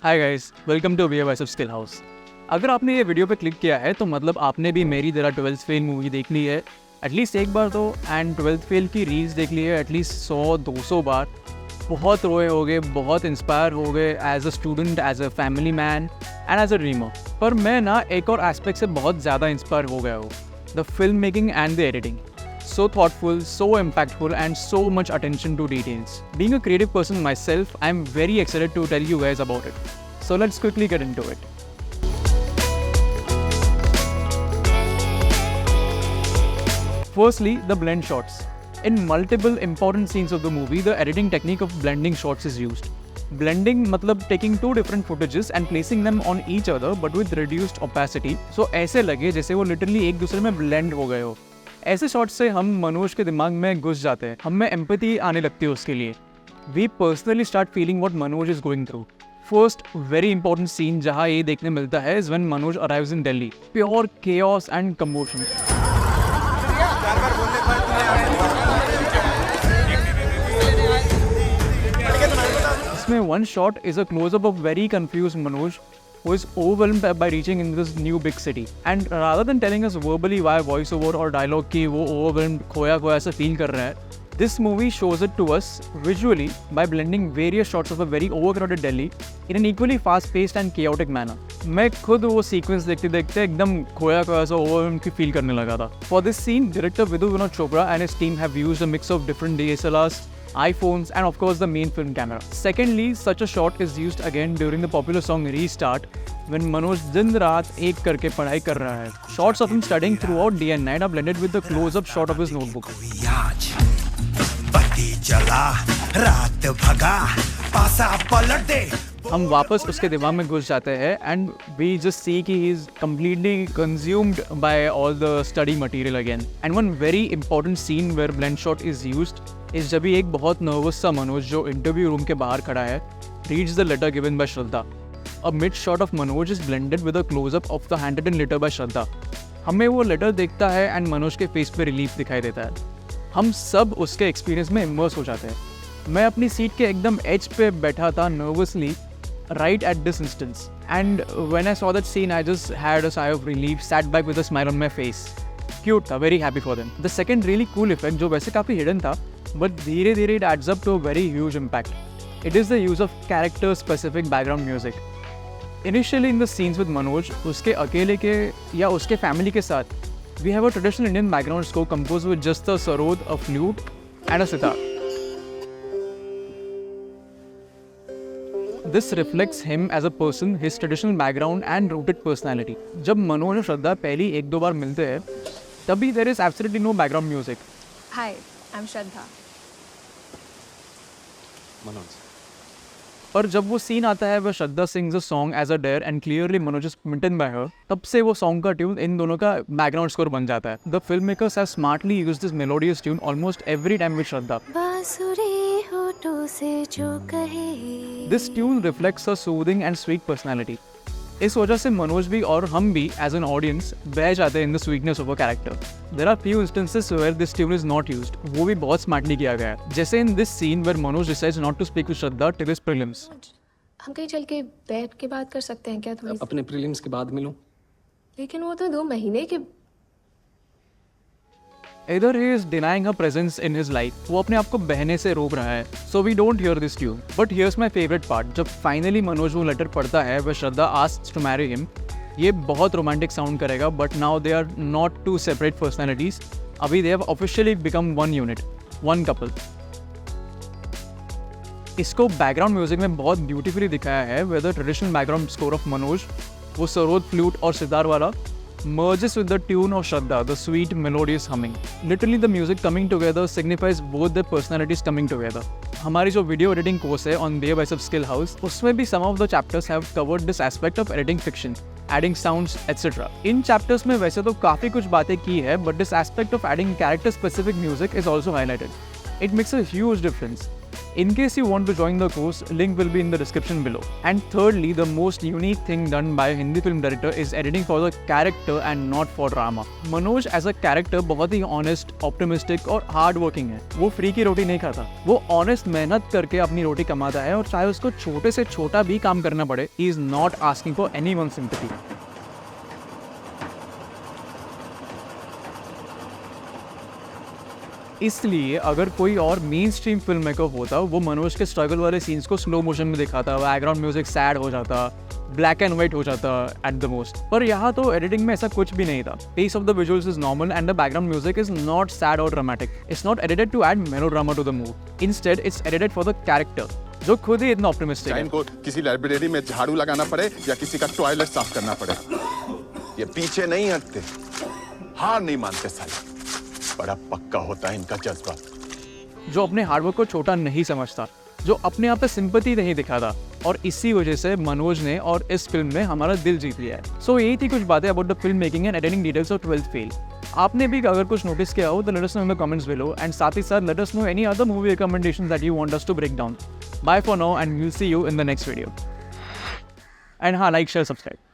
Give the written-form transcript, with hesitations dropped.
Hi guys, welcome to VIS of skill house. अगर आपने ये वीडियो पे क्लिक किया है तो मतलब आपने भी मेरी तरह 12th फेल मूवी देख ली है एटलीस्ट एक बार तो, एंड 12th फेल की रील्स देख ली है एटलीस्ट 100-200 बार। बहुत रोए होगे, बहुत इंस्पायर हो गए as a student, as a family man and as a dreamer. पर मैं ना एक और एस्पेक्ट से बहुत ज़्यादा इंस्पायर हो गया हूँ, the film making and the editing. So thoughtful, so impactful, and so much attention to details. Being a creative person myself, I'm very excited to tell you guys about it. So let's quickly get into it. Firstly, the blend shots. In multiple important scenes of the movie, the editing technique of blending shots is used. Blending मतलब taking two different footages and placing them on each other but with reduced opacity. So ऐसे लगे जैसे वो literally एक दूसरे में blend हो गए हो। ऐसे शॉट्स से हम मनोज के दिमाग में घुस जाते हैं, हम में एम्पैथी आने लगती है उसके लिए। We personally start feeling what Manoj is going through. First very important scene जहाँ ये देखने मिलता है is when Manoj arrives in Delhi, pure chaos and commotion. इसमें one shot is a close up of very confused Manoj who is overwhelmed by reaching in this new big city. And rather than telling us verbally why voiceover or dialogue कि वो overwhelmed खोया ऐसा feel कर रहा है, this movie shows it to us visually by blending various shots of a very overcrowded Delhi in an equally fast-paced and chaotic manner. मैं खुद वो sequence देखते एकदम खोया ऐसा overwhelmed की feel करने लगा था. For this scene, director Vidhu Vinod Chopra and his team have used a mix of different DSLRs, iPhones and of course the main film camera. Secondly, such a shot is used again during the popular song Restart when Manoj दिन रात एक करके पढ़ाई कर रहा है. Shots of him studying throughout day and night are blended with the close-up shot of his notebook. हम वापस उसके दिमाग में घुस जाते हैं and we just see कि he is completely consumed by all the study material again. And one very important scene where blend shot is used is जब भी एक बहुत नर्वस सा मनोज जो इंटरव्यू रूम के बाहर खड़ा है reads the letter given by Shraddha. A mid shot of Manoj is blended with a close-up of the handwritten letter by श्रद्धा. हमें वो लेटर देखता है एंड मनोज के फेस पे रिलीफ दिखाई देता है। हम सब उसके एक्सपीरियंस में इमर्स हो जाते हैं। मैं अपनी सीट के एकदम एज पे बैठा था nervously right at this instance, and when I saw that scene I just had a sigh of relief, sat back with a smile on my face. Cute था, very happy for them. The second really cool effect जो वैसे काफ़ी hidden था but धीरे धीरे it adds up to a very huge impact. It is the use of character specific background music. Initially in the scenes with Manoj, उसके अकेले के या उसके family के साथ we have a traditional Indian background score composed with just a sarod, a flute and a sitar. This reflects him as a person, his traditional background and rooted personality. जब मनोज और श्रद्धा पहली एक दो बार मिलते हैं तभी there is absolutely no background music. Hi, I'm Shraddha. Manoj. पर जब वो सीन आता है वह श्रद्धा sings a song as a dare and clearly Manoj is smitten by her, तब से वो सॉन्ग का ट्यून इन दोनों का बैकग्राउंड स्कोर बन जाता है. The filmmakers have smartly used this melodious tune almost every time with Shraddha. बांसुरी होठों से जो कहे. This tune reflects her soothing and sweet personality. इस वजह से मनोज भी और हम भी एज एन ऑडियंस बह जाते हैं in the sweetness of a character. There are few instances where this tune is not used, वो भी बहुत स्मार्टली किया गया है. जैसे in this scene where Manoj decides not to speak with Shraddha till his prelims. हम कहीं चल के बैठ के बात कर सकते हैं क्या थोड़ी? अपने प्रीलिम्स के बाद मिलूं? लेकिन वो तो 2 महीने के. Either he is denying her presence in his life, वो अपने आप को बहने से रोक रहा है. So we don't hear this tune. But here's my favorite part. जब finally मनोज वो लेटर पढ़ता है वह श्रद्धा asks to marry him. ये बहुत रोमांटिक साउंड करेगा but now they are not two separate personalities. अभी they have officially become one unit, one couple. इसको बैकग्राउंड म्यूजिक में बहुत ब्यूटीफुली दिखाया है where the traditional background score of Manoj, वो सरोद फ्लूट और सितार वाला, merges with the tune of Shraddha, the sweet melodious humming. Literally the music coming together signifies both their personalities coming together. हमारी जो video editing course है on वीआईएस of skill house, उसमें भी some of the chapters have covered this aspect of editing fiction, adding sounds, etc. In chapters में वैसे तो काफ़ी कुछ बातें की है but this aspect of adding character specific music is also highlighted. It makes a huge difference. In case you want to join the course, link will be in the description below. And thirdly, the most unique thing done by a Hindi film director is editing for the character and not for drama. Manoj as a character बहुत ही honest, optimistic और hard working है. वो free की रोटी नहीं खाता. वो honest मेहनत करके अपनी रोटी कमाता है और चाहे उसको छोटे से छोटा भी काम करना पड़े, he is not asking for anyone's sympathy. इसलिए अगर कोई और मेन स्ट्रीम फिल्म मेकर होता वो मनोज के स्ट्रगल वाले सीन्स को स्लो मोशन में दिखाता, बैकग्राउंड म्यूजिक सैड हो जाता, ब्लैक एंड व्हाइट हो जाता एट द मोस्ट. पर यहाँ तो एडिटिंग में ऐसा कुछ भी नहीं था. Pace of the visuals is normal and the background music is not sad और dramatic. It's not edited to add melodrama to the mood. Instead it's edited for the character, जो खुद ही इतना ऑप्टिमिस्टिक है. इनको किसी लाइब्रेरी में झाड़ू लगाना पड़े या किसी का टॉयलेट साफ करना पड़े, ये पीछे नहीं हटते, हार नहीं मानते साले. बड़ा पक्का होता है इनका जज्बा. जो अपने हार्डवर्क को छोटा नहीं समझता, जो अपने आप पे सिंपैथी नहीं दिखाता, और इसी वजह से मनोज ने और इस फिल्म में हमारा दिल जीत लिया है. सो यही थी कुछ बातें about the film making and editing details of 12th fail. आपने भी अगर कुछ नोटिस किया हो तो let us know in the comments below, and साथ ही साथ let us know any other movie recommendations that you want us to break down. Bye for now and we will see you in the next video. And हाँ, like share subscribe.